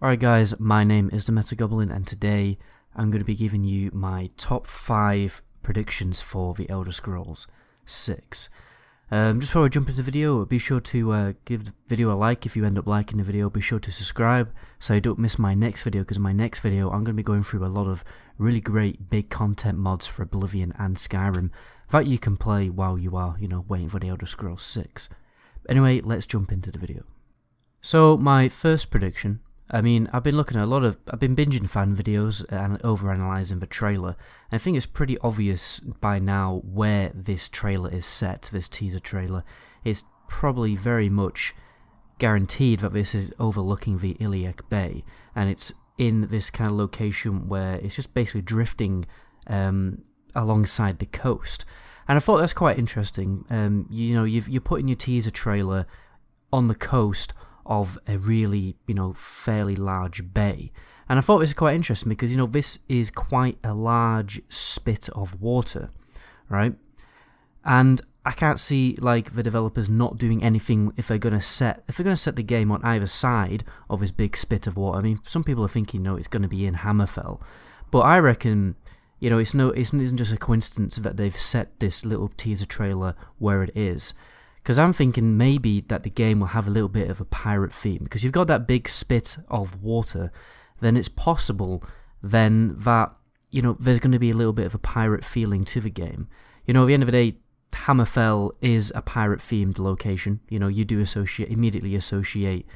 Alright guys, my name is the Metagoblin and today I'm going to be giving you my top 5 predictions for The Elder Scrolls 6. Just before I jump into the video, be sure to give the video a like if you end up liking the video. Be sure to subscribe so you don't miss my next video, because my next video I'm going to be going through a lot of really great big content mods for Oblivion and Skyrim that you can play while you are, waiting for The Elder Scrolls 6. Anyway, let's jump into the video. So my first prediction, I've been looking at I've been binging fan videos and overanalyzing the trailer, and I think it's pretty obvious by now where this trailer is set, this teaser trailer. It's probably very much guaranteed that this is overlooking the Iliac Bay, and it's in this kind of location where it's just basically drifting alongside the coast. And I thought that's quite interesting. You're putting your teaser trailer on the coast of a really, fairly large bay. And I thought this was quite interesting because, this is quite a large spit of water, right? And I can't see, the developers not doing anything if they're going to set the game on either side of this big spit of water. Some people are thinking, it's going to be in Hammerfell. But I reckon, it isn't just a coincidence that they've set this little teaser trailer where it is. Because I'm thinking maybe that the game will have a little bit of a pirate theme. Because you've got that big spit of water, then it's possible then that, there's going to be a little bit of a pirate feeling to the game. At the end of the day, Hammerfell is a pirate-themed location. You do immediately associate,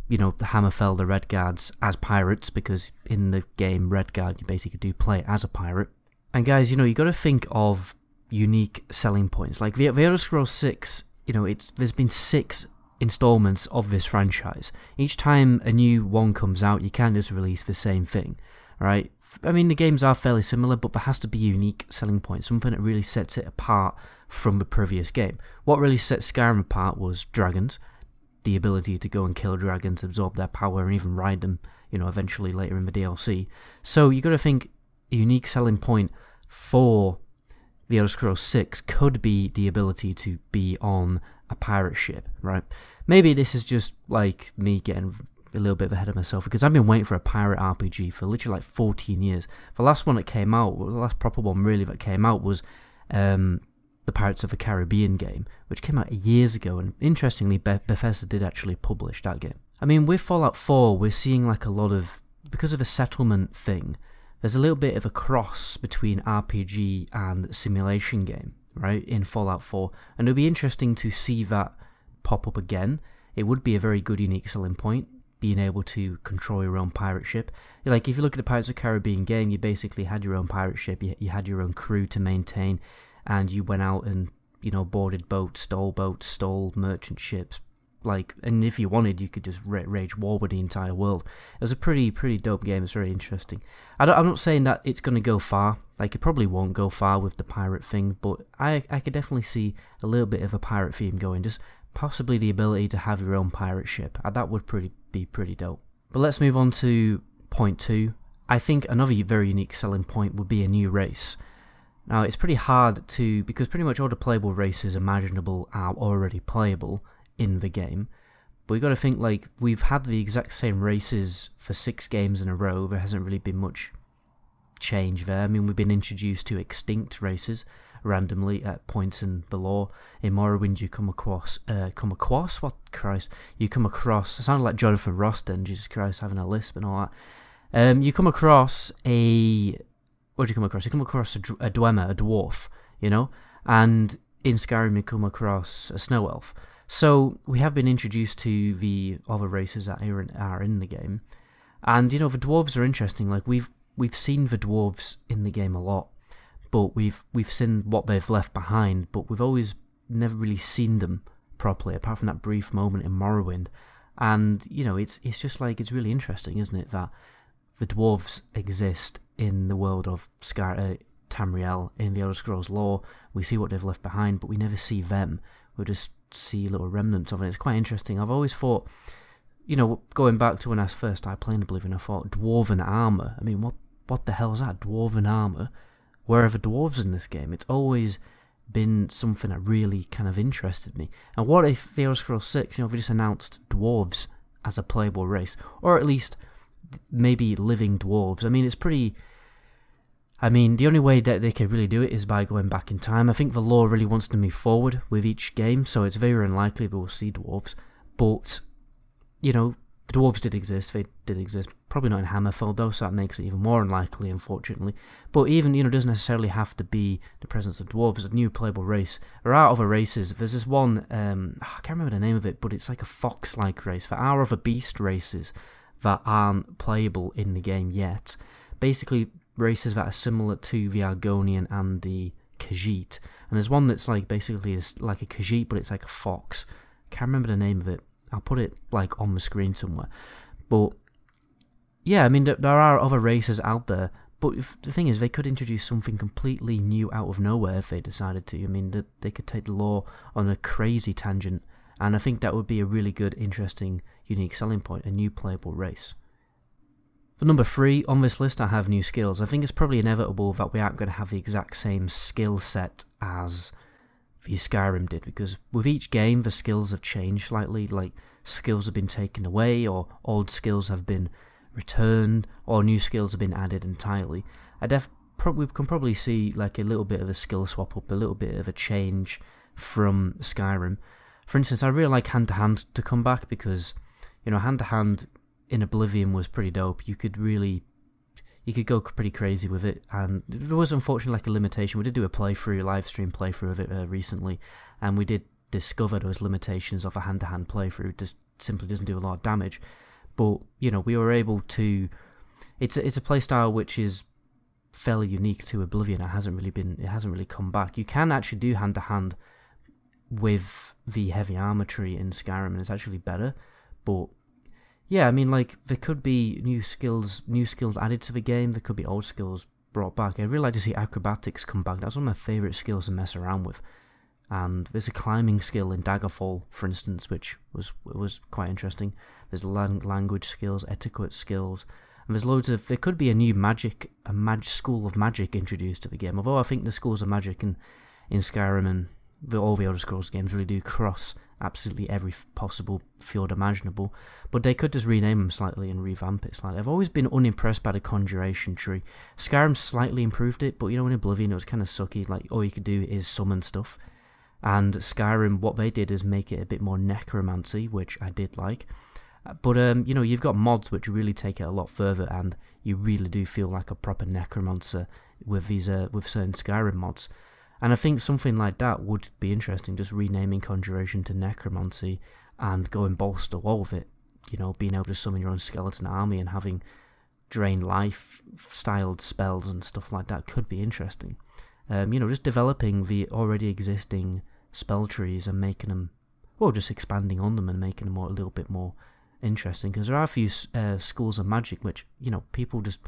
the Hammerfell, the Redguards, as pirates. Because in the game, Redguard, you basically do play as a pirate. And guys, you got to think of unique selling points. Like the Elder Scrolls 6, there's been 6 installments of this franchise. Each time a new one comes out, you can't just release the same thing, right? The games are fairly similar, but there has to be a unique selling point, something that really sets it apart from the previous game. What really set Skyrim apart was dragons, the ability to go and kill dragons, absorb their power, and even ride them, eventually later in the DLC. So you got to think a unique selling point for The Elder Scrolls 6 could be the ability to be on a pirate ship, right? Maybe this is just like me getting a little bit ahead of myself, because I've been waiting for a pirate RPG for literally 14 years. The last one that came out, the last proper one really that came out was the Pirates of the Caribbean game, which came out years ago, and interestingly Bethesda did actually publish that game. With Fallout 4 we're seeing a lot of, because of the settlement thing, there's a little bit of a cross between RPG and simulation game, right, in Fallout 4, and it'll be interesting to see that pop up again. It would be a very good unique selling point, being able to control your own pirate ship. If you look at the Pirates of the Caribbean game, you basically had your own pirate ship, you had your own crew to maintain, and you went out and, boarded boats, stole merchant ships. And if you wanted, you could just rage war with the entire world. It was a pretty dope game. It's very interesting. I'm not saying that it's going to go far. It probably won't go far with the pirate thing, but I could definitely see a little bit of a pirate theme going. Just possibly the ability to have your own pirate ship. That would be pretty dope. But let's move on to point 2. I think another very unique selling point would be a new race. Now, it's pretty hard to, because pretty much all the playable races imaginable are already playable in the game, but we got to think we've had the exact same races for 6 games in a row. There hasn't really been much change there. We've been introduced to extinct races randomly at points in the lore. In Morrowind you come across I sounded like Jonathan Ross then, Jesus Christ, having a lisp and all that. You come across a Dwemer, a dwarf, and in Skyrim you come across a snow elf. So we have been introduced to the other races that are in the game, and the dwarves are interesting. We've seen the dwarves in the game a lot, but we've seen what they've left behind, but we've always never really seen them properly, apart from that brief moment in Morrowind. And it's just it's really interesting, isn't it, that the dwarves exist in the world of Tamriel in the Elder Scrolls lore. We see what they've left behind, but we never see them. We just see little remnants of it. It's quite interesting. I've always thought, going back to when I first started playing Oblivion, I thought dwarven armor. What the hell is that? Dwarven armor? Where are the dwarves in this game? It's always been something that really kind of interested me. And what if the Elder Scrolls 6, if we just announced dwarves as a playable race, or at least maybe living dwarves. I mean, it's pretty... I mean, the only way that they could really do it is by going back in time. I think the lore really wants to move forward with each game, so it's very unlikely that we'll see dwarves. But, you know, the dwarves did exist. They did exist. Probably not in Hammerfell, though, so that makes it even more unlikely, unfortunately. But even, you know, it doesn't necessarily have to be the presence of dwarves. It's a new playable race. There are other races. There's this one, I can't remember the name of it, but it's like a fox-like race. There are other beast races that aren't playable in the game yet. Basically, races that are similar to the Argonian and the Khajiit. And there's one that's like basically like a Khajiit, but it's like a fox. Can't remember the name of it. I'll put it like on the screen somewhere. But yeah, I mean, there are other races out there. But the thing is, they could introduce something completely new out of nowhere if they decided to. I mean, they could take the lore on a crazy tangent. And I think that would be a really good, interesting, unique selling point, a new playable race. For number 3 on this list, I have new skills. I think it's probably inevitable that we aren't going to have the exact same skill set as the Skyrim did, because with each game the skills have changed slightly, like skills have been taken away, or old skills have been returned, or new skills have been added entirely. We can probably see like a little bit of a skill swap up, a little bit of a change from Skyrim. For instance, I really like hand-to-hand to come back, because, you know, hand-to-hand in Oblivion was pretty dope. You could go pretty crazy with it, and there was unfortunately like a limitation. We did do a live stream playthrough of it recently, and we did discover those limitations of a hand-to-hand playthrough. It just simply doesn't do a lot of damage. But, you know, we were able to... It's a playstyle which is fairly unique to Oblivion. It hasn't really come back. You can actually do hand-to-hand with the heavy armor tree in Skyrim, and it's actually better. But yeah, I mean, like, there could be new skills added to the game. There could be old skills brought back. I'd really like to see acrobatics come back. That's one of my favourite skills to mess around with. And there's a climbing skill in Daggerfall, for instance, which was quite interesting. There's language skills, etiquette skills, and there's loads of... There could be a new school of magic introduced to the game. Although I think the schools of magic in Skyrim and all the Elder Scrolls games really do cross absolutely every possible field imaginable, but they could just rename them slightly and revamp it slightly. I've always been unimpressed by the conjuration tree. Skyrim slightly improved it, but you know, in Oblivion it was kind of sucky. Like, all you could do is summon stuff, and Skyrim, what they did is make it a bit more necromancy, which I did like. But you know, you've got mods which really take it a lot further, and you really do feel like a proper necromancer with these with certain Skyrim mods. And I think something like that would be interesting, just renaming Conjuration to Necromancy and going balls to the wall with it. You know, being able to summon your own skeleton army and having drain life styled spells and stuff like that could be interesting. You know, just developing the already existing spell trees and making them, well, just expanding on them and making them a little bit more interesting. Because there are a few schools of magic which, you know, people just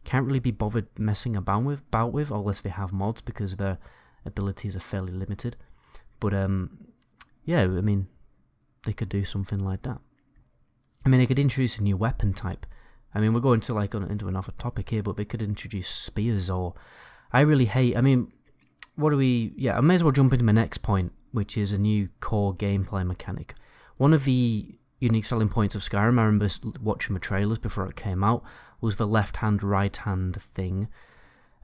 can't really be bothered messing about with unless they have mods, because their abilities are fairly limited. But yeah, I mean, they could do something like that. I mean, they could introduce a new weapon type. I mean, we're going to into another topic here, but they could introduce spears, or... I really hate... I mean, what do we... Yeah, I may as well jump into my next point, which is a new core gameplay mechanic. One of the unique selling points of Skyrim, I remember watching the trailers before it came out, was the left-hand, right-hand thing.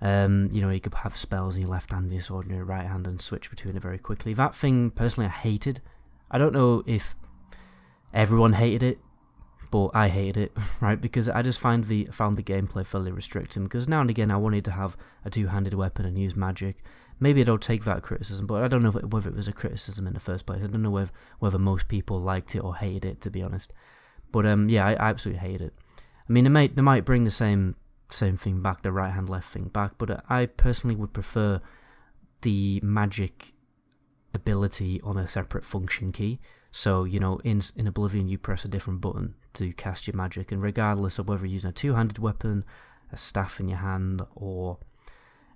You know, you could have spells in your left hand and your sword in your right hand and switch between it very quickly. That thing, personally, I hated. I don't know if everyone hated it, but I hated it, right? Because I just found the gameplay fairly restricting, because now and again I wanted to have a two-handed weapon and use magic. Maybe I don't take that criticism, but I don't know whether it was a criticism in the first place. I don't know whether most people liked it or hated it, to be honest. But yeah, I absolutely hated it. I mean, they might bring the same thing back, the right hand left thing back, but I personally would prefer the magic ability on a separate function key. So, you know, in Oblivion you press a different button to cast your magic, and regardless of whether you're using a two-handed weapon, a staff in your hand, or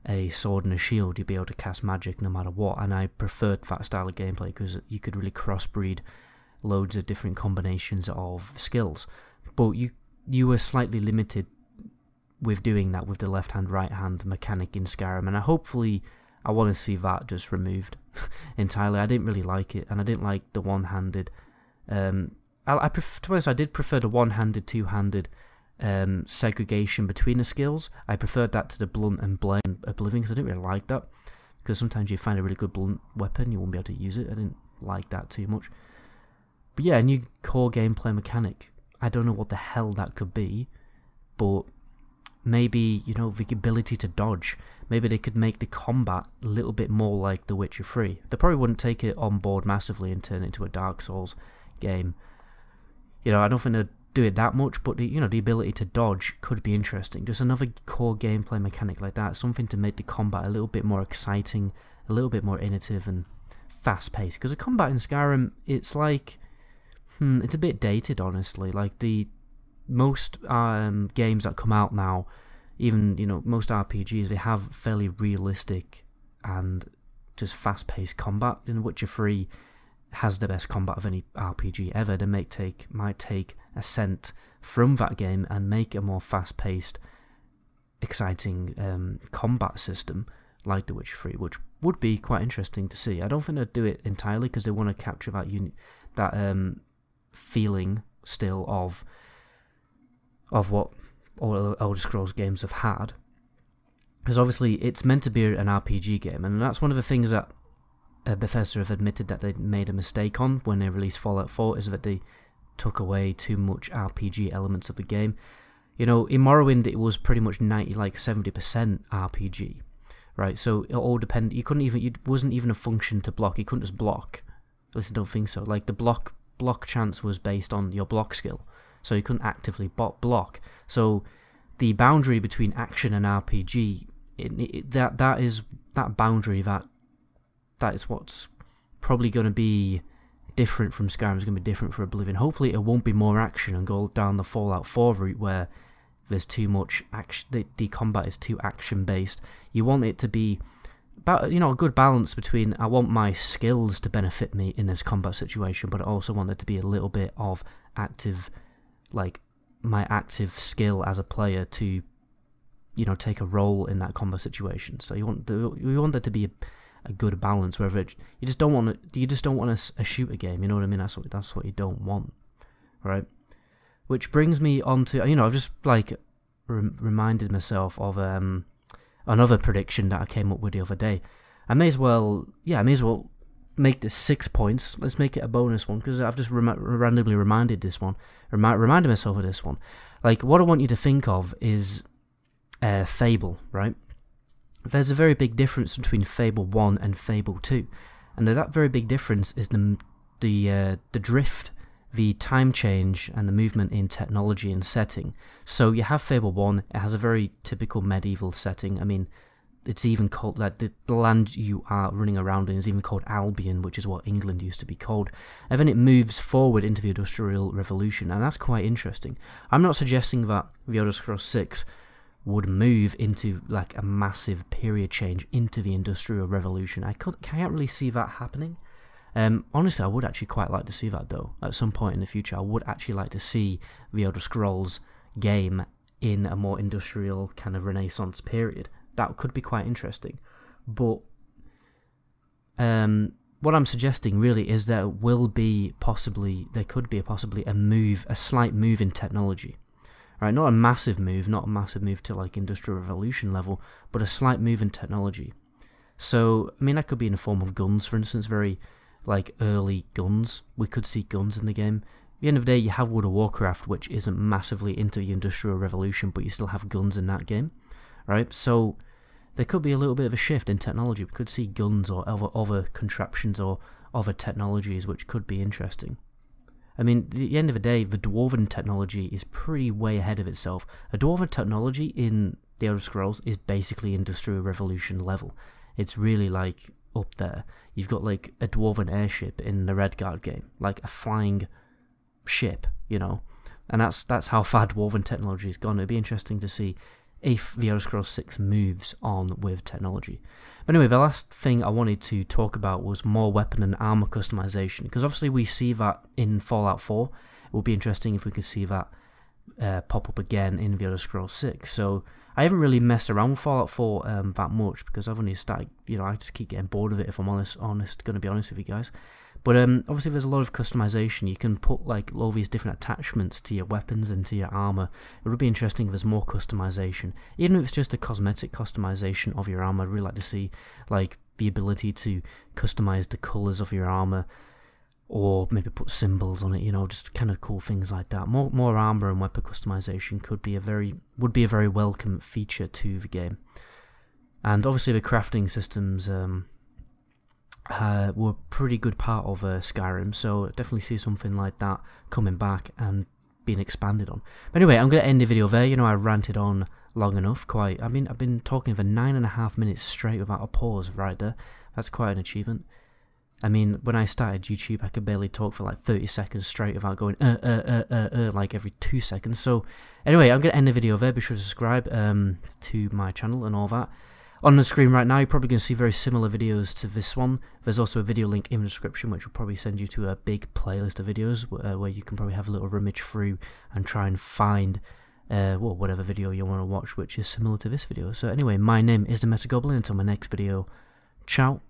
a sword and a shield, you'll be able to cast magic no matter what. And I preferred that style of gameplay because you could really crossbreed loads of different combinations of skills, but you were slightly limited with doing that with the left hand right hand mechanic in Skyrim, and I want to see that just removed entirely. I didn't really like it, and I didn't like the one-handed to be honest, I did prefer the one-handed, two-handed segregation between the skills. I preferred that to the blunt and blade Oblivion, because I didn't really like that. Because sometimes you find a really good blunt weapon, you won't be able to use it. I didn't like that too much. But yeah, a new core gameplay mechanic. I don't know what the hell that could be, but maybe, you know, the ability to dodge. Maybe they could make the combat a little bit more like The Witcher 3. They probably wouldn't take it on board massively and turn it into a Dark Souls game. You know, I don't think they'd do it that much, but the ability to dodge could be interesting. Just another core gameplay mechanic like that, something to make the combat a little bit more exciting, a little bit more innovative and fast-paced. Because the combat in Skyrim, it's like, it's a bit dated, honestly. Like the most games that come out now, even, you know, most RPGs, they have fairly realistic and just fast-paced combat. In Witcher 3 has the best combat of any RPG ever. They might take a scent from that game and make a more fast-paced, exciting combat system like The Witcher 3, which would be quite interesting to see. I don't think they'd do it entirely because they want to capture that feeling still of what all Elder Scrolls games have had, because obviously it's meant to be an RPG game, and that's one of the things that Bethesda have admitted that they made a mistake on when they released Fallout 4, is that they took away too much RPG elements of the game. You know, in Morrowind it was pretty much 70% RPG, right? So it all depended. It wasn't even a function to block. You couldn't just block. At least I don't think so. Like the block chance was based on your block skill, so you couldn't actively block. So the boundary between action and RPG, that boundary that is what's probably going to be different from Skyrim. Is going to be different for Oblivion. Hopefully it won't be more action and go down the Fallout 4 route where there's too much action. The combat is too action based. You want it to be a good balance between, I want my skills to benefit me in this combat situation, but I also want there to be a little bit of active, like my active skill as a player to, take a role in that combat situation. So you want there to be a good balance, wherever you just don't want a shooter game. You know what I mean? That's what you don't want, right? Which brings me on to, I've just reminded myself of another prediction that I came up with the other day. I may as well make this 6 points. Let's make it a bonus one, because I've just randomly reminded myself of this one. Like, what I want you to think of is Fable, right? There's a very big difference between Fable 1 and Fable 2, and that very big difference is the drift, the time change, and the movement in technology and setting. So you have Fable 1, it has a very typical medieval setting. I mean, it's even called, like, the land you are running around in is even called Albion, which is what England used to be called. And then it moves forward into the Industrial Revolution, and that's quite interesting. I'm not suggesting that the Elder Scrolls 6 would move into like a massive period change into the Industrial Revolution. I can't really see that happening. Honestly, I would actually quite like to see that, though. At some point in the future, I would actually like to see the Elder Scrolls game in a more industrial kind of Renaissance period. That could be quite interesting. But what I'm suggesting really is there could be possibly a slight move in technology. Right, not a massive move to like Industrial Revolution level, but a slight move in technology. So, I mean, that could be in the form of guns, for instance, very like early guns. We could see guns in the game. At the end of the day, you have World of Warcraft, which isn't massively into the Industrial Revolution, but you still have guns in that game, right? So there could be a little bit of a shift in technology. We could see guns or other contraptions or other technologies, which could be interesting. I mean, at the end of the day, the Dwarven technology is pretty way ahead of itself. A Dwarven technology in the Elder Scrolls is basically Industrial Revolution level. It's really like up there. You've got like a Dwarven airship in the Redguard game, like a flying ship, and that's how far Dwarven technology has gone. It'd be interesting to see if the Elder Scrolls 6 moves on with technology. But anyway, the last thing I wanted to talk about was more weapon and armor customization, because obviously we see that in Fallout 4. It would be interesting if we could see that pop up again in the Elder Scrolls 6. So I haven't really messed around with Fallout 4 that much, because I've only started, I just keep getting bored of it, if I'm going to be honest with you guys. But obviously there's a lot of customization. You can put like all these different attachments to your weapons and to your armor. It would be interesting if there's more customization, even if it's just a cosmetic customization of your armor. I'd really like to see like the ability to customize the colors of your armor, or maybe put symbols on it, you know, just kind of cool things like that. More armor and weapon customization would be a very welcome feature to the game. And obviously the crafting systems were a pretty good part of Skyrim, so definitely see something like that coming back and being expanded on. But anyway, I'm going to end the video there. You know, I ranted on long enough. I've been talking for 9.5 minutes straight without a pause right there. That's quite an achievement. I mean, when I started YouTube, I could barely talk for like 30 seconds straight without going like every 2 seconds. So anyway, I'm going to end the video there. Be sure to subscribe to my channel and all that. On the screen right now, you're probably going to see very similar videos to this one. There's also a video link in the description, which will probably send you to a big playlist of videos where you can probably have a little rummage through and try and find well, whatever video you want to watch, which is similar to this video. So anyway, my name is the Meta Goblin. Until my next video, ciao.